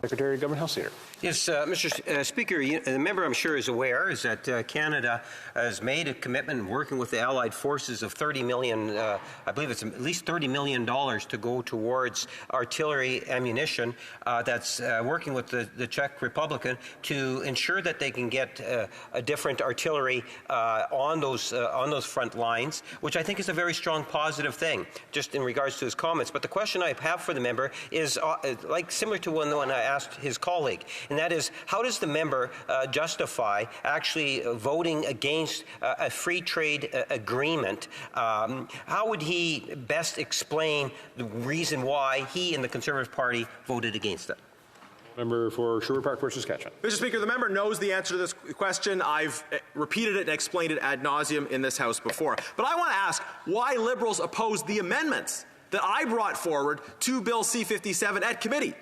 Secretary of Government Health Leader. Yes, Mr. Speaker, the member I'm sure is aware is that Canada has made a commitment working with the Allied forces of $30 million, I believe it's at least $30 million to go towards artillery ammunition that's working with the Czech Republic to ensure that they can get a different artillery on those front lines, which I think is a very strong positive thing, just in regards to his comments. But the question I have for the member is similar to one I asked his colleague, and that is, how does the member justify actually voting against a free trade agreement? How would he best explain the reason why he and the Conservative Party voted against it? Member for Sherwood Park versus Saskatchewan. Mr. Speaker, the member knows the answer to this question. I've repeated it and explained it ad nauseum in this House before. But I want to ask why Liberals opposed the amendments that I brought forward to Bill C-57 at committee.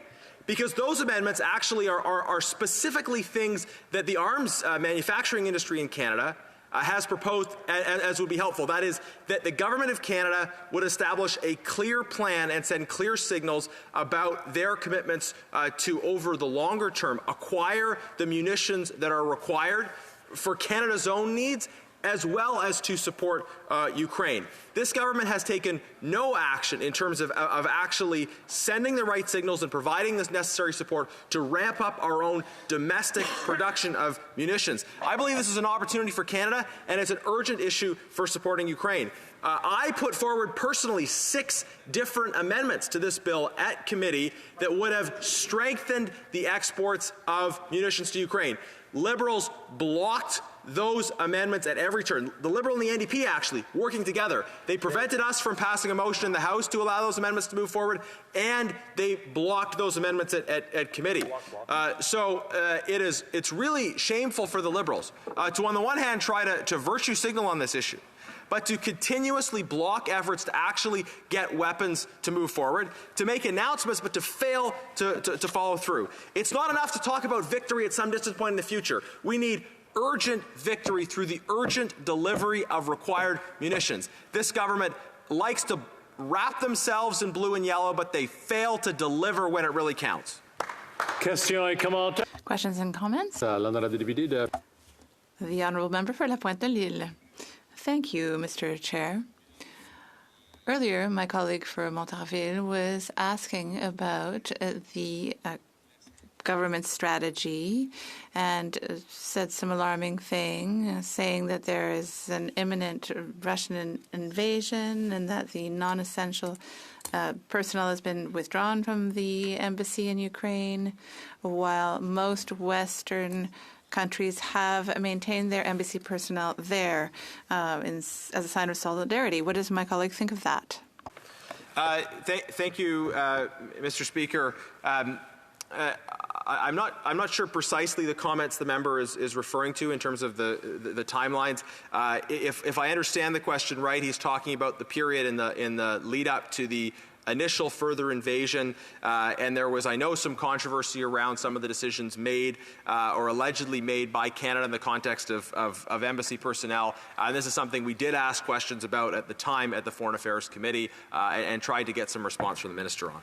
Because those amendments actually are specifically things that the arms manufacturing industry in Canada has proposed as would be helpful. That is, that the Government of Canada would establish a clear plan and send clear signals about their commitments to, over the longer term, acquire the munitions that are required for Canada's own needs, as well as to support Ukraine. This government has taken no action in terms of actually sending the right signals and providing this necessary support to ramp up our own domestic production of munitions. I believe this is an opportunity for Canada, and it's an urgent issue for supporting Ukraine. I put forward personally 6 different amendments to this bill at committee that would have strengthened the exports of munitions to Ukraine. Liberals blocked those amendments at every turn. The Liberal and the NDP actually working together. They prevented us from passing a motion in the House to allow those amendments to move forward, and they blocked those amendments at committee. It's really shameful for the Liberals to, on the one hand, try to virtue signal on this issue, but to continuously block efforts to actually get weapons to move forward, to make announcements, but to fail to follow through. It's not enough to talk about victory at some distant point in the future. We need urgent victory through the urgent delivery of required munitions. This government likes to wrap themselves in blue and yellow, but they fail to deliver when it really counts. Questions and comments? The Honourable Member for La Pointe-Noire. Thank you, Mr. Chair. Earlier, my colleague for Montarville was asking about the government strategy and said some alarming thing, saying that there is an imminent Russian invasion and that the non-essential personnel has been withdrawn from the embassy in Ukraine, while most Western countries have maintained their embassy personnel there as a sign of solidarity. What does my colleague think of that? Thank you, Mr. Speaker. I'm not sure precisely the comments the member is referring to in terms of the timelines. If I understand the question right, he's talking about the period in the lead up to the initial further invasion, and there was, I know, some controversy around some of the decisions made or allegedly made by Canada in the context of embassy personnel. This is something we did ask questions about at the time at the Foreign Affairs Committee and tried to get some response from the Minister on.